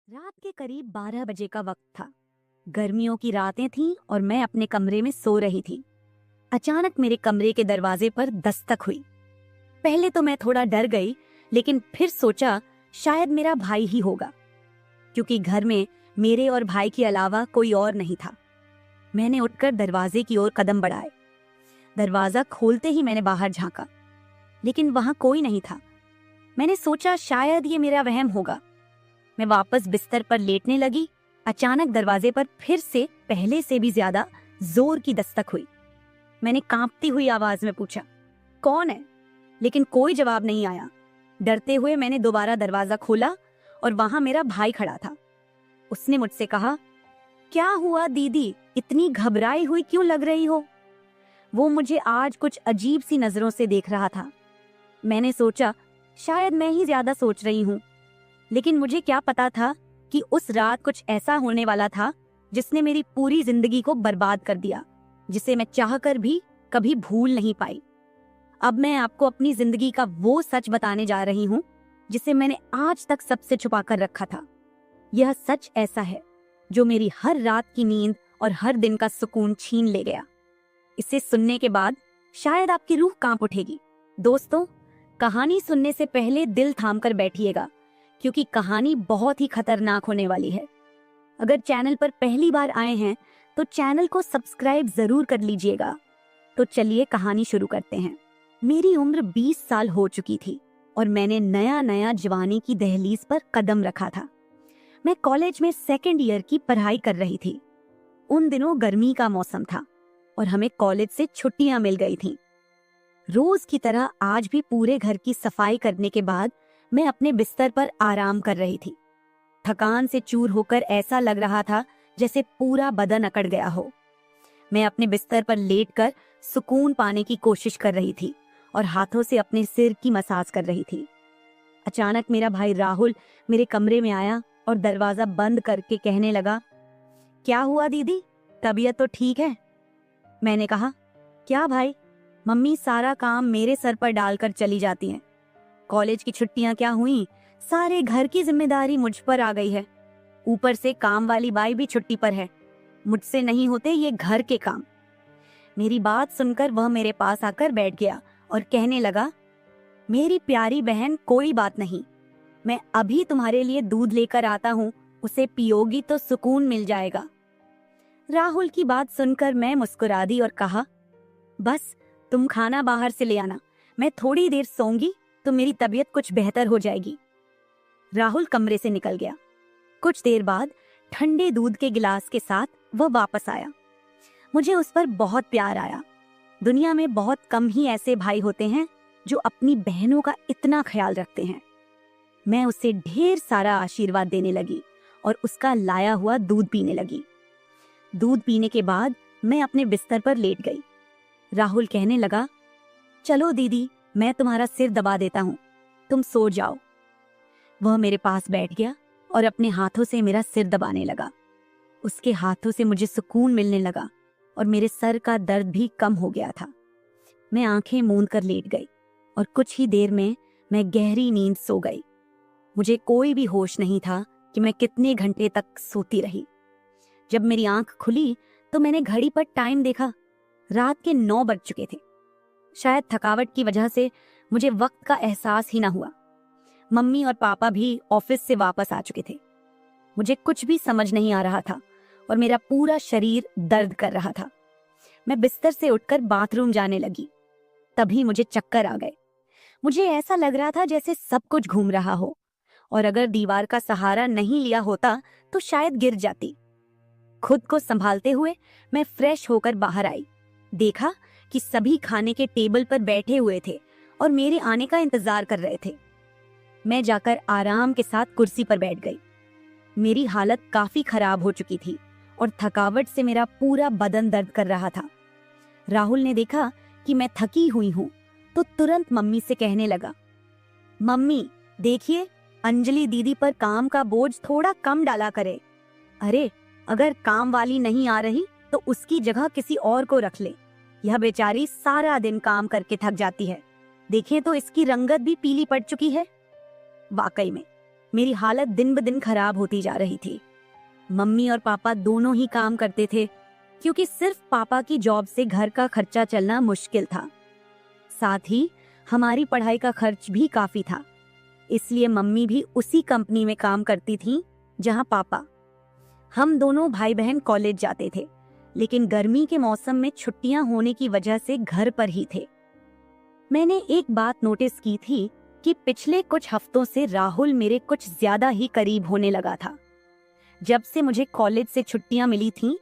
रात के करीब 12 बजे का वक्त था। गर्मियों की रातें थीं और मैं अपने कमरे में सो रही थी। अचानक मेरे कमरे के दरवाजे पर दस्तक हुई। पहले तो मैं थोड़ा डर गई, लेकिन फिर सोचा शायद मेरा भाई ही होगा, क्योंकि घर में मेरे और भाई के अलावा कोई और नहीं था। मैंने उठकर दरवाजे की ओर कदम बढ़ाए। दरवाजा खोलते ही मैंने बाहर झांका, लेकिन वहां कोई नहीं था। मैंने सोचा शायद ये मेरा वहम होगा। मैं वापस बिस्तर पर लेटने लगी। अचानक दरवाजे पर फिर से पहले से भी ज्यादा जोर की दस्तक हुई। मैंने कांपती हुई आवाज में पूछा, कौन है? लेकिन कोई जवाब नहीं आया। डरते हुए मैंने दोबारा दरवाजा खोला और वहां मेरा भाई खड़ा था। उसने मुझसे कहा, क्या हुआ दीदी, इतनी घबराई हुई क्यों लग रही हो? वो मुझे आज कुछ अजीब सी नजरों से देख रहा था। मैंने सोचा शायद मैं ही ज्यादा सोच रही हूँ, लेकिन मुझे क्या पता था कि उस रात कुछ ऐसा होने वाला था जिसने मेरी पूरी जिंदगी को बर्बाद कर दिया, जिसे मैं चाहकर भी कभी भूल नहीं पाई। अब मैं आपको अपनी जिंदगी का वो सच बताने जा रही हूँ जिसे मैंने आज तक सबसे छुपा कर रखा था। यह सच ऐसा है जो मेरी हर रात की नींद और हर दिन का सुकून छीन ले गया। इसे सुनने के बाद शायद आपकी रूह कांप उठेगी। दोस्तों, कहानी सुनने से पहले दिल थाम कर बैठिएगा, क्योंकि कहानी बहुत ही खतरनाक होने वाली है। अगर चैनल पर पहली बार आए हैं तो चैनल को सब्सक्राइब जरूर कर लीजिएगा। तो चलिए कहानी शुरू करते हैं। मेरी उम्र 20 साल हो चुकी थी और मैंने नया नया जवानी की दहलीज पर कदम रखा था। मैं कॉलेज में सेकेंड ईयर की पढ़ाई कर रही थी। उन दिनों गर्मी का मौसम था और हमें कॉलेज से छुट्टियां मिल गई थीं। रोज की तरह आज भी पूरे घर की सफाई करने के बाद मैं अपने बिस्तर पर आराम कर रही थी। थकान से चूर होकर ऐसा लग रहा था जैसे पूरा बदन अकड़ गया हो। मैं अपने बिस्तर पर लेटकर सुकून पाने की कोशिश कर रही थी और हाथों से अपने सिर की मसाज कर रही थी। अचानक मेरा भाई राहुल मेरे कमरे में आया और दरवाजा बंद करके कहने लगा, क्या हुआ दीदी, तबीयत तो ठीक है? मैंने कहा, क्या भाई, मम्मी सारा काम मेरे सर पर डालकर चली जाती हैं। कॉलेज की छुट्टियां क्या हुई, सारे घर की जिम्मेदारी मुझ पर आ गई है। ऊपर से काम वाली बाई भी छुट्टी पर है। मुझसे नहीं होते ये घर के काम। मेरी बात सुनकर वह मेरे पास आकर बैठ गया और कहने लगा, मेरी प्यारी बहन, कोई बात नहीं, मैं अभी तुम्हारे लिए दूध लेकर आता हूँ, उसे पियोगी तो सुकून मिल जाएगा। राहुल की बात सुनकर मैं मुस्कुरा दी और कहा, बस तुम खाना बाहर से ले आना, मैं थोड़ी देर सोऊंगी तो मेरी तबीयत कुछ बेहतर हो जाएगी। राहुल कमरे से निकल गया। कुछ देर बाद ठंडे दूध के गिलास के साथ वह वापस आया। मुझे उस पर बहुत प्यार आया। दुनिया में बहुत कम ही ऐसे भाई होते हैं जो अपनी बहनों का इतना ख्याल रखते हैं। मैं उसे ढेर सारा आशीर्वाद देने लगी और उसका लाया हुआ दूध पीने लगी। दूध पीने के बाद मैं अपने बिस्तर पर लेट गई। राहुल कहने लगा, चलो दीदी, मैं तुम्हारा सिर दबा देता हूँ, तुम सो जाओ। वह मेरे पास बैठ गया और अपने हाथों से मेरा सिर दबाने लगा। उसके हाथों से मुझे सुकून मिलने लगा और मेरे सर का दर्द भी कम हो गया था। मैं आंखें मूंद कर लेट गई और कुछ ही देर में मैं गहरी नींद सो गई। मुझे कोई भी होश नहीं था कि मैं कितने घंटे तक सोती रही। जब मेरी आंख खुली तो मैंने घड़ी पर टाइम देखा। रात के 9 बज चुके थे। शायद थकावट की वजह से मुझे वक्त का एहसास ही ना हुआ। मम्मी और पापा भी ऑफिस से वापस आ चुके थे। मुझे कुछ भी समझ नहीं आ रहा था और मेरा पूरा शरीर दर्द कर रहा था। मैं बिस्तर से उठकर बाथरूम जाने लगी। तभी मुझे चक्कर आ गए। मुझे ऐसा लग रहा था जैसे सब कुछ घूम रहा हो और अगर दीवार का सहारा नहीं लिया होता तो शायद गिर जाती। खुद को संभालते हुए मैं फ्रेश होकर बाहर आई। देखा कि सभी खाने के टेबल पर बैठे हुए थे और मेरे आने का इंतजार कर रहे थे। मैं जाकर आराम के साथ कुर्सी पर बैठ गई। मेरी हालत काफी खराब हो चुकी थी और थकावट से मेरा पूरा बदन दर्द कर रहा था। राहुल ने देखा कि मैं थकी हुई हूँ तो तुरंत मम्मी से कहने लगा, मम्मी देखिए, अंजलि दीदी पर काम का बोझ थोड़ा कम डाला करे। अरे, अगर काम वाली नहीं आ रही तो उसकी जगह किसी और को रख ले। यह बेचारी सारा दिन काम करके थक जाती है। देखें तो इसकी रंगत भी पीली पड़ चुकी है। वाकई में मेरी हालत दिन ब दिन खराब होती जा रही थी। मम्मी और पापा दोनों ही काम करते थे, क्योंकि सिर्फ पापा की जॉब से घर का खर्चा चलना मुश्किल था। साथ ही हमारी पढ़ाई का खर्च भी काफी था, इसलिए मम्मी भी उसी कंपनी में काम करती थी जहां पापा। हम दोनों भाई बहन कॉलेज जाते थे, लेकिन गर्मी के मौसम में छुट्टियां होने की वजह से घर पर ही थे। मैंने एक बात नोटिस की थी कि पिछले कुछ हफ्तों से राहुल मेरे कुछ ज्यादा ही करीब होने लगा था। जब से मुझे कॉलेज से छुट्टियां मिली थीं,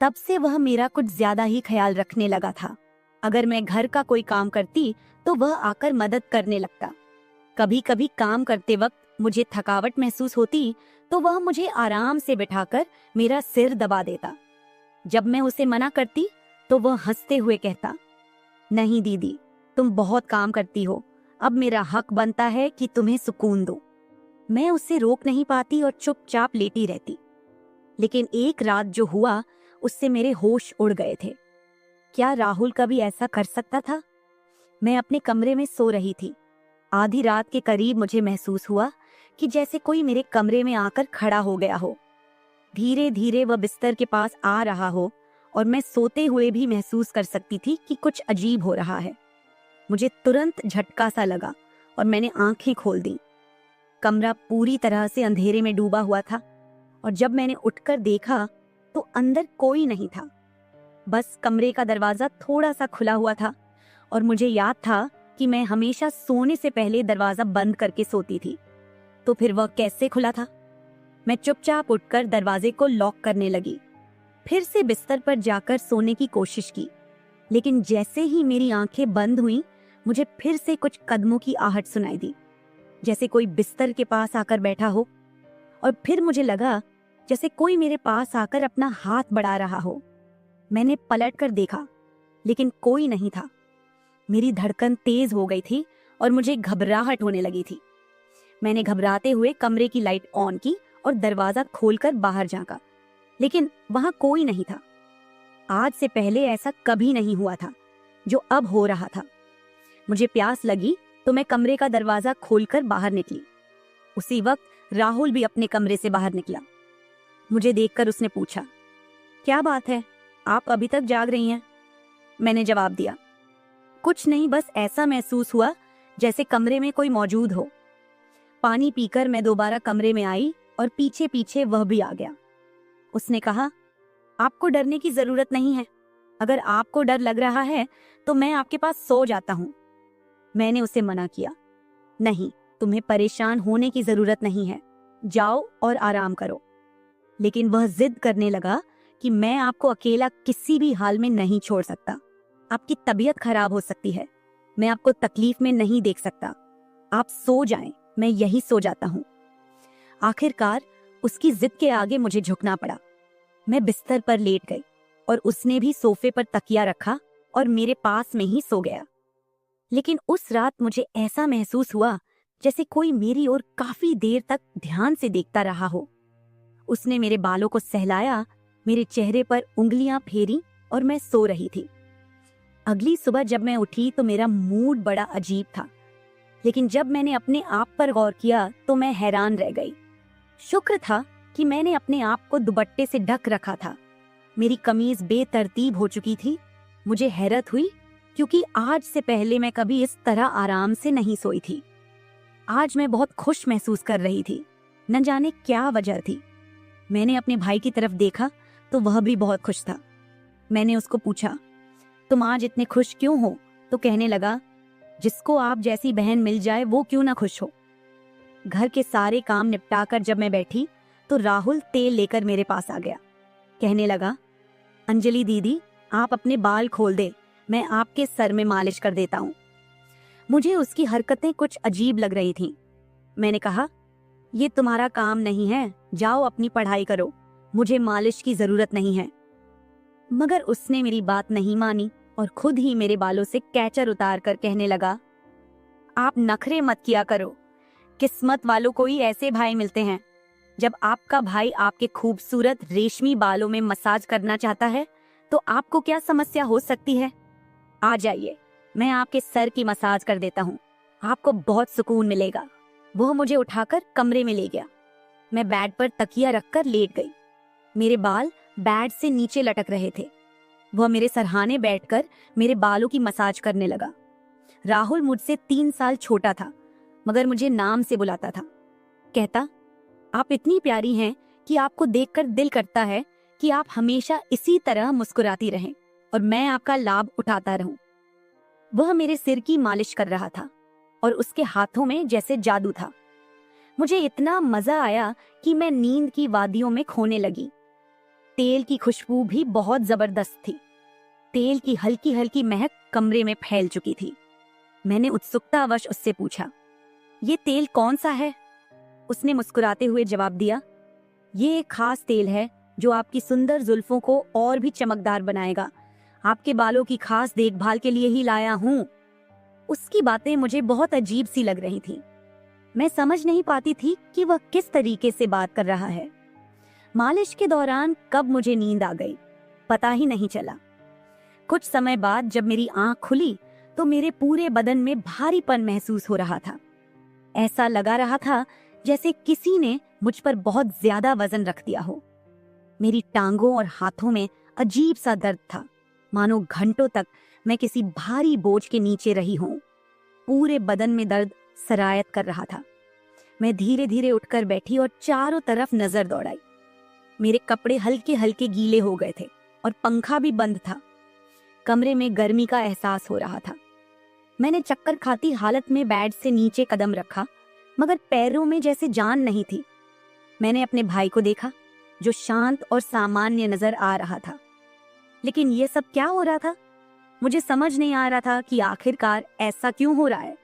तब से वह मेरा कुछ ज्यादा ही ख्याल रखने लगा था। अगर मैं घर का कोई काम करती तो वह आकर मदद करने लगता। कभी कभी काम करते वक्त मुझे थकावट महसूस होती तो वह मुझे आराम से बिठाकर मेरा सिर दबा देता। जब मैं उसे मना करती तो वह हंसते हुए कहता, नहीं दीदी, तुम बहुत काम करती हो, अब मेरा हक बनता है कि तुम्हें सुकून दो। मैं उसे रोक नहीं पाती और चुपचाप लेटी रहती। लेकिन एक रात जो हुआ, उससे मेरे होश उड़ गए थे। क्या राहुल कभी ऐसा कर सकता था? मैं अपने कमरे में सो रही थी। आधी रात के करीब मुझे महसूस हुआ कि जैसे कोई मेरे कमरे में आकर खड़ा हो गया हो। धीरे धीरे वह बिस्तर के पास आ रहा हो और मैं सोते हुए भी महसूस कर सकती थी कि कुछ अजीब हो रहा है। मुझे तुरंत झटका सा लगा और मैंने आंखें खोल दी। कमरा पूरी तरह से अंधेरे में डूबा हुआ था और जब मैंने उठकर देखा तो अंदर कोई नहीं था। बस कमरे का दरवाजा थोड़ा सा खुला हुआ था और मुझे याद था कि मैं हमेशा सोने से पहले दरवाजा बंद करके सोती थी। तो फिर वह कैसे खुला था? मैं चुपचाप उठकर दरवाजे को लॉक करने लगी। फिर से बिस्तर पर जाकर सोने की कोशिश की, लेकिन जैसे ही मेरी आंखें बंद हुईं, मुझे फिर से कुछ कदमों की आहट सुनाई दी, जैसे कोई बिस्तर के पास आकर बैठा हो। और फिर मुझे लगा जैसे कोई मेरे पास आकर अपना हाथ बढ़ा रहा हो। मैंने पलटकर देखा, लेकिन कोई नहीं था। मेरी धड़कन तेज हो गई थी और मुझे घबराहट होने लगी थी। मैंने घबराते हुए कमरे की लाइट ऑन की और दरवाजा खोलकर बाहर झांका, लेकिन वहां कोई नहीं था। आज से पहले ऐसा कभी नहीं हुआ था जो अब हो रहा था। मुझे प्यास लगी तो मैं कमरे का दरवाजा खोलकर बाहर निकली। उसी वक्त राहुल भी अपने कमरे से बाहर निकला। मुझे देखकर उसने पूछा, क्या बात है, आप अभी तक जाग रही हैं? मैंने जवाब दिया, कुछ नहीं, बस ऐसा महसूस हुआ जैसे कमरे में कोई मौजूद हो। पानी पीकर मैं दोबारा कमरे में आई और पीछे पीछे वह भी आ गया। उसने कहा, आपको डरने की जरूरत नहीं है। अगर आपको डर लग रहा है तो मैं आपके पास सो जाता हूँ। मैंने उसे मना किया, नहीं, तुम्हें परेशान होने की जरूरत नहीं है, जाओ और आराम करो। लेकिन वह जिद करने लगा कि मैं आपको अकेला किसी भी हाल में नहीं छोड़ सकता। आपकी तबीयत खराब हो सकती है, मैं आपको तकलीफ में नहीं देख सकता। आप सो जाएं, मैं यही सो जाता हूँ। आखिरकार उसकी जिद के आगे मुझे झुकना पड़ा। मैं बिस्तर पर लेट गई और उसने भी सोफे पर तकिया रखा और मेरे पास में ही सो गया। लेकिन उस रात मुझे ऐसा महसूस हुआ जैसे कोई मेरी ओर काफी देर तक ध्यान से देखता रहा हो। उसने मेरे बालों को सहलाया, मेरे चेहरे पर उंगलियां फेरी और मैं सो रही थी। अगली सुबह जब मैं उठी तो मेरा मूड बड़ा अजीब था, लेकिन जब मैंने अपने आप पर गौर किया तो मैं हैरान रह गई। शुक्र था कि मैंने अपने आप को दुपट्टे से ढक रखा था। मेरी कमीज बेतरतीब हो चुकी थी। मुझे हैरत हुई क्योंकि आज से पहले मैं कभी इस तरह आराम से नहीं सोई थी। आज मैं बहुत खुश महसूस कर रही थी, न जाने क्या वजह थी। मैंने अपने भाई की तरफ देखा तो वह भी बहुत खुश था। मैंने उसको पूछा, तुम आज इतने खुश क्यों हो? तो कहने लगा, जिसको आप जैसी बहन मिल जाए वो क्यों ना खुश हो। घर के सारे काम निपटाकर जब मैं बैठी तो राहुल तेल लेकर मेरे पास आ गया। कहने लगा, अंजलि दीदी, आप अपने बाल खोल दे, मैं आपके सर में मालिश कर देता हूँ। मुझे उसकी हरकतें कुछ अजीब लग रही थीं। मैंने कहा, ये तुम्हारा काम नहीं है, जाओ अपनी पढ़ाई करो, मुझे मालिश की जरूरत नहीं है। मगर उसने मेरी बात नहीं मानी और खुद ही मेरे बालों से कैचर उतार कर कहने लगा, आप नखरे मत किया करो, किस्मत वालों को ही ऐसे भाई मिलते हैं। जब आपका भाई आपके खूबसूरत रेशमी बालों में मसाज करना चाहता है तो आपको क्या समस्या हो सकती है? आ जाइए, मैं आपके सर की मसाज कर देता हूँ, आपको बहुत सुकून मिलेगा। वह मुझे उठाकर कमरे में ले गया। मैं बेड पर तकिया रखकर लेट गई। मेरे बाल बेड से नीचे लटक रहे थे। वह मेरे सरहाने बैठकर मेरे बालों की मसाज करने लगा। राहुल मुझसे 3 साल छोटा था, मगर मुझे नाम से बुलाता था। कहता, आप इतनी प्यारी हैं कि आपको देखकर दिल करता है कि आप हमेशा इसी तरह मुस्कुराती रहें और मैं आपका लाभ उठाता रहूं। वह मेरे सिर की मालिश कर रहा था और उसके हाथों में जैसे जादू था। मुझे इतना मजा आया कि मैं नींद की वादियों में खोने लगी। तेल की खुशबू भी बहुत जबरदस्त थी। तेल की हल्की हल्की महक कमरे में फैल चुकी थी। मैंने उत्सुकतावश उससे पूछा, ये तेल कौन सा है? उसने मुस्कुराते हुए जवाब दिया, ये एक खास तेल है जो आपकी सुंदर जुल्फों को और भी चमकदार बनाएगा। आपके बालों की खास देखभाल के लिए ही लाया हूँ। उसकी बातें मुझे बहुत अजीब सी लग रही थी। मैं समझ नहीं पाती थी कि वह किस तरीके से बात कर रहा है। मालिश के दौरान कब मुझे नींद आ गई, पता ही नहीं चला। कुछ समय बाद जब मेरी आंख खुली तो मेरे पूरे बदन में भारीपन महसूस हो रहा था। ऐसा लगा रहा था जैसे किसी ने मुझ पर बहुत ज्यादा वजन रख दिया हो। मेरी टांगों और हाथों में अजीब सा दर्द था, मानो घंटों तक मैं किसी भारी बोझ के नीचे रही हूं। पूरे बदन में दर्द सरायत कर रहा था। मैं धीरे धीरे उठकर बैठी और चारों तरफ नजर दौड़ाई। मेरे कपड़े हल्के हल्के गीले हो गए थे और पंखा भी बंद था। कमरे में गर्मी का एहसास हो रहा था। मैंने चक्कर खाती हालत में बेड से नीचे कदम रखा, मगर पैरों में जैसे जान नहीं थी। मैंने अपने भाई को देखा जो शांत और सामान्य नजर आ रहा था। लेकिन यह सब क्या हो रहा था? मुझे समझ नहीं आ रहा था कि आखिरकार ऐसा क्यों हो रहा है।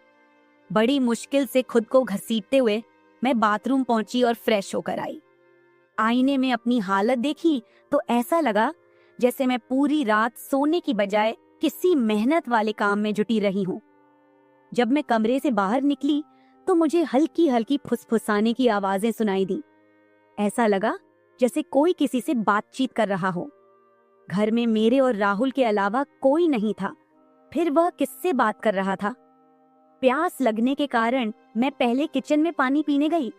बड़ी मुश्किल से खुद को घसीटते हुए मैं बाथरूम पहुंची और फ्रेश होकर आई। आईने में अपनी हालत देखी तो ऐसा लगा जैसे मैं पूरी रात सोने की बजाय किसी मेहनत वाले काम में जुटी रही हूं। जब मैं कमरे से बाहर निकली तो मुझे हल्की हल्की फुसफुसाने की आवाजें सुनाई दी। ऐसा लगा जैसे कोई किसी से बातचीत कर रहा हो। घर में मेरे और राहुल के अलावा कोई नहीं था। फिर वह किससे बात कर रहा था? प्यास लगने के कारण मैं पहले किचन में पानी पीने गई,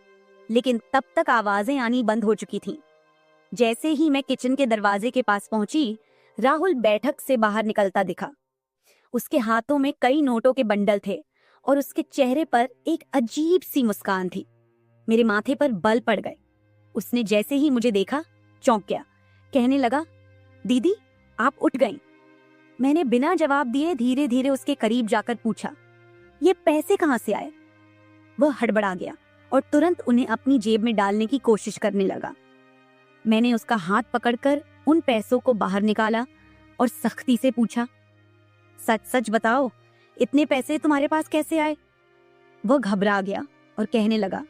लेकिन तब तक आवाजें आनी बंद हो चुकी थीं। जैसे ही मैं किचन के दरवाजे के पास पहुंची, राहुल बैठक से बाहर निकलता दिखा। उसके हाथों में कई नोटों के बंडल थे और उसके चेहरे पर एक अजीब सी मुस्कान थी। मेरे माथे पर बल पड़ गए। उसने जैसे ही मुझे देखा चौंक गया। कहने लगा, दीदी आप उठ गईं। मैंने बिना जवाब दिए धीरे धीरे उसके करीब जाकर पूछा, ये पैसे कहां से आए? वह हड़बड़ा गया और तुरंत उन्हें अपनी जेब में डालने की कोशिश करने लगा। मैंने उसका हाथ पकड़कर उन पैसों को बाहर निकाला और सख्ती से पूछा, सच सच बताओ, इतने पैसे तुम्हारे पास कैसे आए? वह घबरा गया और कहने लगा,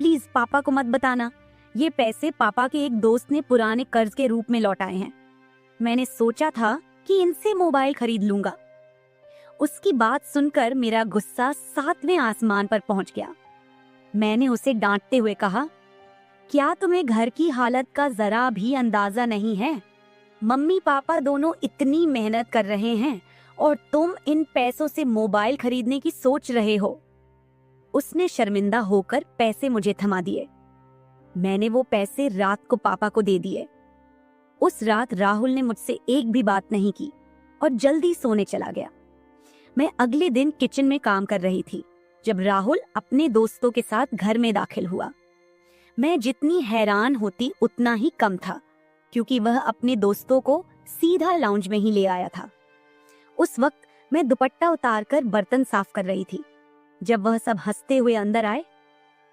प्लीज पापा को मत बताना। ये पैसे पापा के एक दोस्त ने पुराने कर्ज के रूप में लौटाए हैं। मैंने सोचा था कि इनसे मोबाइल खरीद लूंगा। उसकी बात सुनकर मेरा गुस्सा 7वें आसमान पर पहुंच गया। मैंने उसे डांटते हुए कहा, क्या तुम्हें घर की हालत का जरा भी अंदाजा नहीं है? मम्मी पापा दोनों इतनी मेहनत कर रहे हैं और तुम इन पैसों से मोबाइल खरीदने की सोच रहे हो। उसने शर्मिंदा होकर पैसे मुझे थमा दिए। मैंने वो पैसे रात को पापा को दे दिए। उस रात राहुल ने मुझसे एक भी बात नहीं की और जल्दी सोने चला गया। मैं अगले दिन किचन में काम कर रही थी जब राहुल अपने दोस्तों के साथ घर में दाखिल हुआ। मैं जितनी हैरान होती उतना ही कम था, क्योंकि वह अपने दोस्तों को सीधा लाउंज में ही ले आया था। उस वक्त मैं दुपट्टा उतारकर बर्तन साफ कर रही थी। जब वह सब हंसते हुए अंदर आए,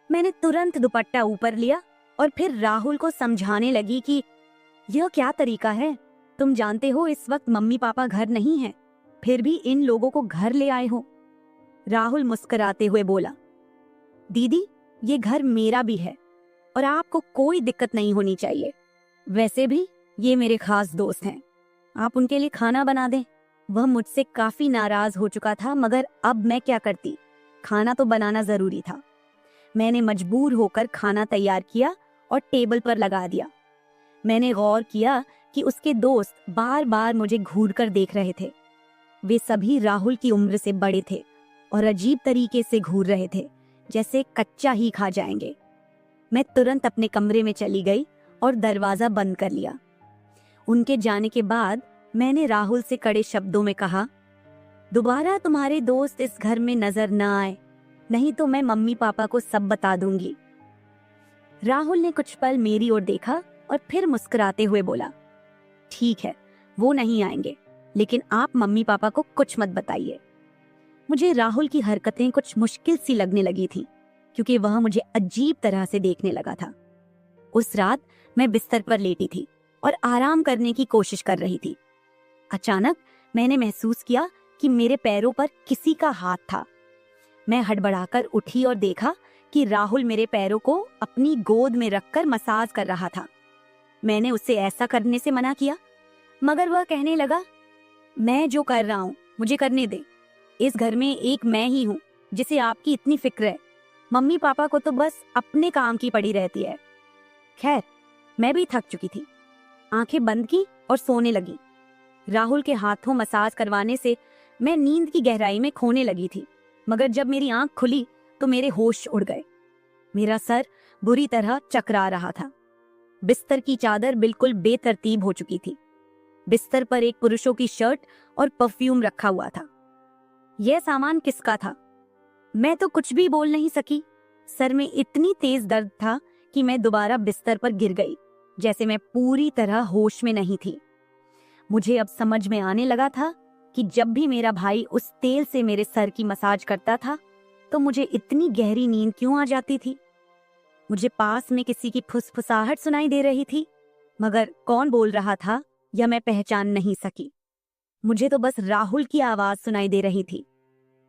मैंने तुरंत दुपट्टा ऊपर लिया और फिर राहुल को समझाने लगी कि यह क्या तरीका है? तुम जानते हो इस वक्त मम्मी पापा घर नहीं हैं, फिर भी इन लोगों को घर ले आए हो। राहुल मुस्कुराते हुए बोला, दीदी ये घर मेरा भी है और आपको कोई दिक्कत नहीं होनी चाहिए। वैसे भी ये मेरे खास दोस्त हैं, आप उनके लिए खाना बना दें। वह मुझसे काफी नाराज हो चुका था, मगर अब मैं क्या करती? खाना तो बनाना जरूरी था। मैंने मजबूर होकर खाना तैयार किया और टेबल पर लगा दिया। मैंने गौर किया कि उसके दोस्त बार बार मुझे घूर कर देख रहे थे। वे सभी राहुल की उम्र से बड़े थे और अजीब तरीके से घूर रहे थे, जैसे कच्चा ही खा जाएंगे। मैं तुरंत अपने कमरे में चली गई और दरवाजा बंद कर लिया। उनके जाने के बाद मैंने राहुल से कड़े शब्दों में कहा, दोबारा तुम्हारे दोस्त इस घर में नजर न आए, नहीं तो मैं मम्मी पापा को सब बता दूंगी। राहुल ने कुछ पल मेरी ओर देखा और फिर मुस्कुराते हुए बोला, ठीक है, वो नहीं आएंगे, लेकिन आप मम्मी पापा को कुछ मत बताइए। मुझे राहुल की हरकतें कुछ मुश्किल सी लगने लगी थी, क्योंकि वह मुझे अजीब तरह से देखने लगा था। उस रात मैं बिस्तर पर लेटी थी और आराम करने की कोशिश कर रही थी। अचानक मैंने महसूस किया कि मेरे पैरों पर किसी का हाथ था। मैं हड़बड़ाकर उठी और देखा कि राहुल मेरे पैरों को अपनी गोद में रखकर मसाज कर रहा था। मैंने उसे ऐसा करने से मना किया, मगर वह कहने लगा, मैं जो कर रहा हूं मुझे करने दे। इस घर में एक मैं ही हूं जिसे आपकी इतनी फिक्र है। मम्मी पापा को तो बस अपने काम की पड़ी रहती है। खैर, मैं भी थक चुकी थी। आंखें बंद की और सोने लगी। राहुल के हाथों मसाज करवाने से मैं नींद की गहराई में खोने लगी थी, मगर जब मेरी आंख खुली तो मेरे होश उड़ गए। मेरा सर बुरी तरह चकरा रहा था। बिस्तर की चादर बिल्कुल बेतरतीब हो चुकी थी। बिस्तर पर एक पुरुषों की शर्ट और परफ्यूम रखा हुआ था। यह सामान किसका था? मैं तो कुछ भी बोल नहीं सकी। सर में इतनी तेज दर्द था कि मैं दोबारा बिस्तर पर गिर गई, जैसे मैं पूरी तरह होश में नहीं थी। मुझे अब समझ में आने लगा था कि जब भी मेरा भाई उस तेल से मेरे सर की मसाज करता था तो मुझे इतनी गहरी नींद क्यों आ जाती थी। मुझे पास में किसी की फुसफुसाहट सुनाई दे रही थी, मगर कौन बोल रहा था यह मैं पहचान नहीं सकी। मुझे तो बस राहुल की आवाज सुनाई दे रही थी।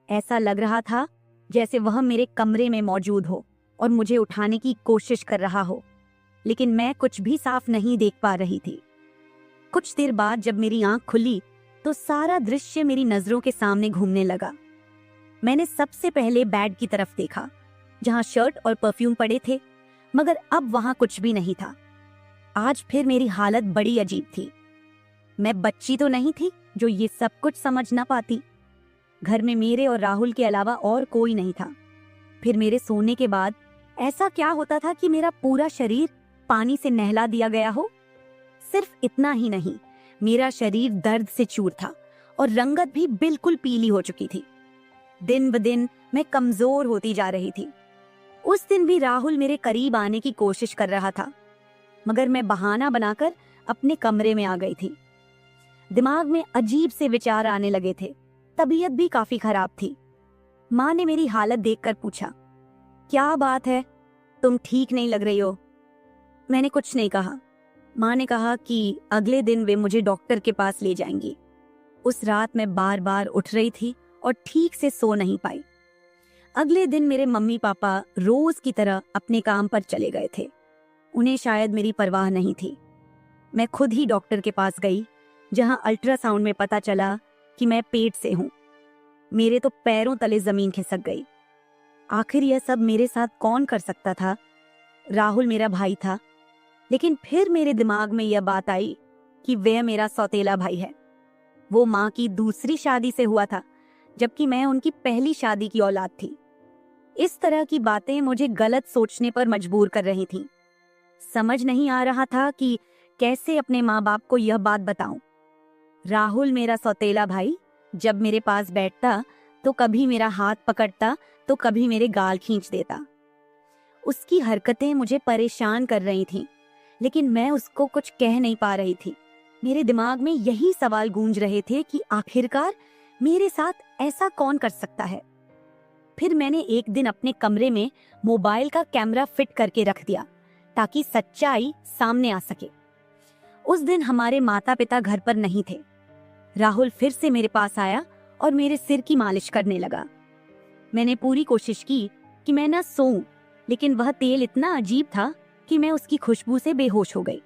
ऐसा लग रहा था जैसे वह मेरे कमरे में मौजूद हो और मुझे उठाने की कोशिश कर रहा हो, लेकिन मैं कुछ भी साफ नहीं देख पा रही थी। कुछ देर बाद जब मेरी आंख खुली तो सारा दृश्य मेरी नजरों के सामने घूमने लगा। मैंने सबसे पहले बेड की तरफ देखा, जहां शर्ट और परफ्यूम पड़े थे, मगर अब वहां कुछ भी नहीं था। आज फिर मेरी हालत बड़ी अजीब थी। मैं बच्ची तो नहीं थी जो ये सब कुछ समझ ना पाती। घर में मेरे और राहुल के अलावा और कोई नहीं था। फिर मेरे सोने के बाद ऐसा क्या होता था कि मेरा पूरा शरीर पानी से नहला दिया गया हो? सिर्फ इतना ही नहीं, मेरा शरीर दर्द से चूर था और रंगत भी बिल्कुल पीली हो चुकी थी। दिन ब दिन मैं कमजोर होती जा रही थी। उस दिन भी राहुल मेरे करीब आने की कोशिश कर रहा था, मगर मैं बहाना बनाकर अपने कमरे में आ गई थी। दिमाग में अजीब से विचार आने लगे थे। तबीयत भी काफी खराब थी। माँ ने मेरी हालत देखकर पूछा, क्या बात है, तुम ठीक नहीं लग रही हो? मैंने कुछ नहीं कहा। माँ ने कहा कि अगले दिन वे मुझे डॉक्टर के पास ले जाएंगी। उस रात मैं बार बार उठ रही थी और ठीक से सो नहीं पाई। अगले दिन मेरे मम्मी पापा रोज की तरह अपने काम पर चले गए थे। उन्हें शायद मेरी परवाह नहीं थी। मैं खुद ही डॉक्टर के पास गई, जहां अल्ट्रासाउंड में पता चला कि मैं पेट से हूं। मेरे तो पैरों तले जमीन खिसक गई। आखिर यह सब मेरे साथ कौन कर सकता था? राहुल मेरा भाई था, लेकिन फिर मेरे दिमाग में यह बात आई कि वह मेरा सौतेला भाई है। वो माँ की दूसरी शादी से हुआ था, जबकि मैं उनकी पहली शादी की औलाद थी। इस तरह की बातें मुझे गलत सोचने पर मजबूर कर रही थीं। समझ नहीं आ रहा था कि कैसे अपने माँ बाप को यह बात बताऊं। राहुल मेरा सौतेला भाई जब मेरे पास बैठता तो कभी मेरा हाथ पकड़ता तो कभी मेरे गाल खींच देता। उसकी हरकतें मुझे परेशान कर रही थीं, लेकिन मैं उसको कुछ कह नहीं पा रही थी। मेरे दिमाग में यही सवाल गूंज रहे थे कि आखिरकार मेरे साथ ऐसा कौन कर सकता है। फिर मैंने एक दिन अपने कमरे में मोबाइल का कैमरा फिट करके रख दिया ताकि सच्चाई सामने आ सके। उस दिन हमारे माता पिता घर पर नहीं थे। राहुल फिर से मेरे पास आया और मेरे सिर की मालिश करने लगा। मैंने पूरी कोशिश की कि मैं ना सोऊं, लेकिन वह तेल इतना अजीब था कि मैं उसकी खुशबू से बेहोश हो गई।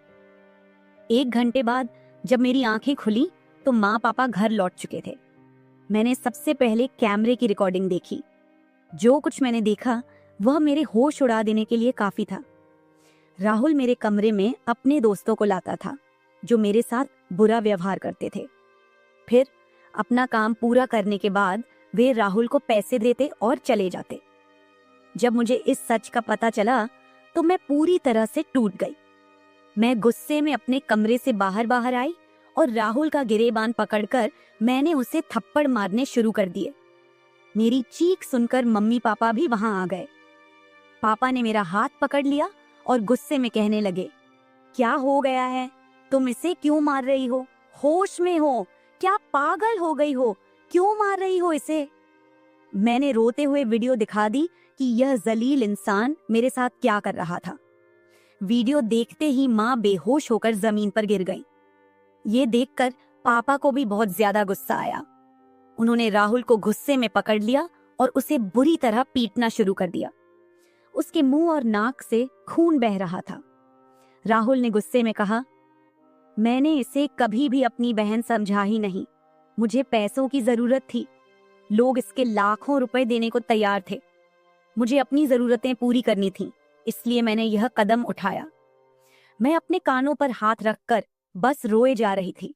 1 घंटे बाद जब मेरी आंखें खुली तो माँ पापा घर लौट चुके थे। मैंने सबसे पहले कैमरे की रिकॉर्डिंग देखी। जो कुछ मैंने देखा वह मेरे होश उड़ा देने के लिए काफी था। राहुल मेरे कमरे में अपने दोस्तों को लाता था जो मेरे साथ बुरा व्यवहार करते थे। फिर अपना काम पूरा करने के बाद वे राहुल को पैसे देते और चले जाते। जब मुझे इस सच का पता चला तो मैं पूरी तरह से टूट गई। मैं गुस्से में अपने कमरे से बाहर आई और राहुल का गिरेबान पकड़कर मैंने उसे थप्पड़ मारने शुरू कर दिए। मेरी चीख सुनकर मम्मी पापा भी वहां आ गए। पापा ने मेरा हाथ पकड़ लिया और गुस्से में कहने लगे, क्या हो गया है? तुम इसे क्यों मार रही हो? होश में हो? क्या पागल हो गई हो? क्यों मार रही हो इसे? मैंने रोते हुए वीडियो दिखा दी कि यह जलील इंसान मेरे साथ क्या कर रहा था। वीडियो देखते ही माँ बेहोश होकर जमीन पर गिर गई। ये देखकर पापा को भी बहुत ज्यादा गुस्सा आया। उन्होंने राहुल को गुस्से में पकड़ लिया और उसे बुरी तरह पीटना शुरू कर दिया। उसके मुंह और नाक से खून बह रहा था। राहुल ने गुस्से में कहा, मैंने इसे कभी भी अपनी बहन समझा ही नहीं। मुझे पैसों की जरूरत थी। लोग इसके लाखों रुपए देने को तैयार थे। मुझे अपनी जरूरतें पूरी करनी थी, इसलिए मैंने यह कदम उठाया। मैं अपने कानों पर हाथ रखकर बस रोए जा रही थी।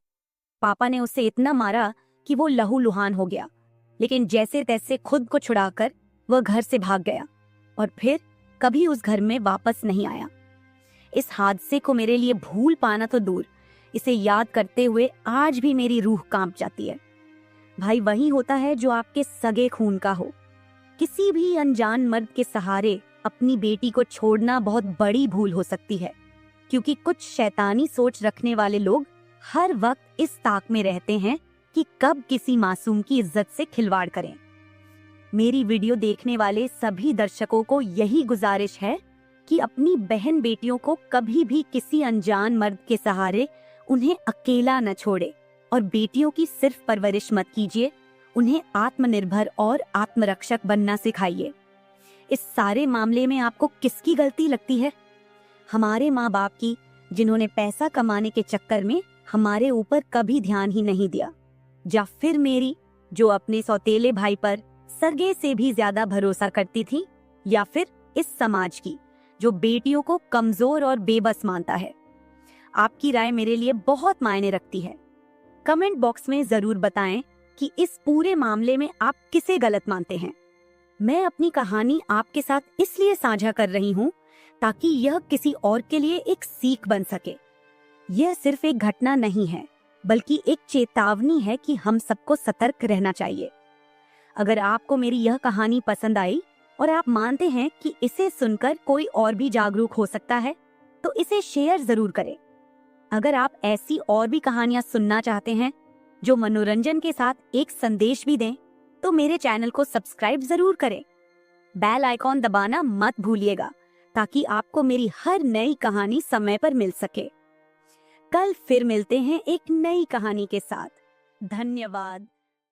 पापा ने उसे इतना मारा कि वो लहूलुहान हो गया, लेकिन जैसे तैसे खुद को छुड़ाकर वह घर से भाग गया और फिर कभी उस घर में वापस नहीं आया। इस हादसे को मेरे लिए भूल पाना तो दूर, इसे याद करते हुए आज भी मेरी रूह कांप जाती है। भाई वही होता है जो आपके सगे खून का हो। किसी भी अनजान मर्द के सहारे अपनी बेटी को छोड़ना बहुत बड़ी भूल हो सकती है, क्योंकि कुछ शैतानी सोच रखने वाले लोग हर वक्त इस ताक में रहते हैं कि कब किसी मासूम की इज्जत से खिलवाड़ करें। मेरी वीडियो देखने वाले सभी दर्शकों को यही गुजारिश है कि अपनी बहन बेटियों को कभी भी किसी अनजान मर्द के सहारे उन्हें अकेला न छोड़े और बेटियों की सिर्फ परवरिश मत कीजिए, उन्हें आत्मनिर्भर और आत्मरक्षक बनना सिखाइए। इस सारे मामले में आपको किसकी गलती लगती है? हमारे माँ बाप की, जिन्होंने पैसा कमाने के चक्कर में हमारे ऊपर कभी ध्यान ही नहीं दिया, या फिर मेरी, जो अपने सौतेले भाई पर सरगे से भी ज्यादा भरोसा करती थी, या फिर इस समाज की, जो बेटियों को कमजोर और बेबस मानता है। आपकी राय मेरे लिए बहुत मायने रखती है। कमेंट बॉक्स में जरूर बताएं कि इस पूरे मामले में आप किसे गलत मानते हैं। मैं अपनी कहानी आपके साथ इसलिए साझा कर रही हूँ ताकि यह किसी और के लिए एक सीख बन सके। यह सिर्फ एक घटना नहीं है, बल्कि एक चेतावनी है कि हम सबको सतर्क रहना चाहिए। अगर आपको मेरी यह कहानी पसंद आई और आप मानते हैं कि इसे सुनकर कोई और भी जागरूक हो सकता है, तो इसे शेयर जरूर करें। अगर आप ऐसी और भी कहानियां सुनना चाहते हैं जो मनोरंजन के साथ एक संदेश भी दें, तो मेरे चैनल को सब्सक्राइब जरूर करें। बेल आइकॉन दबाना मत भूलिएगा ताकि आपको मेरी हर नई कहानी समय पर मिल सके। कल फिर मिलते हैं एक नई कहानी के साथ। धन्यवाद।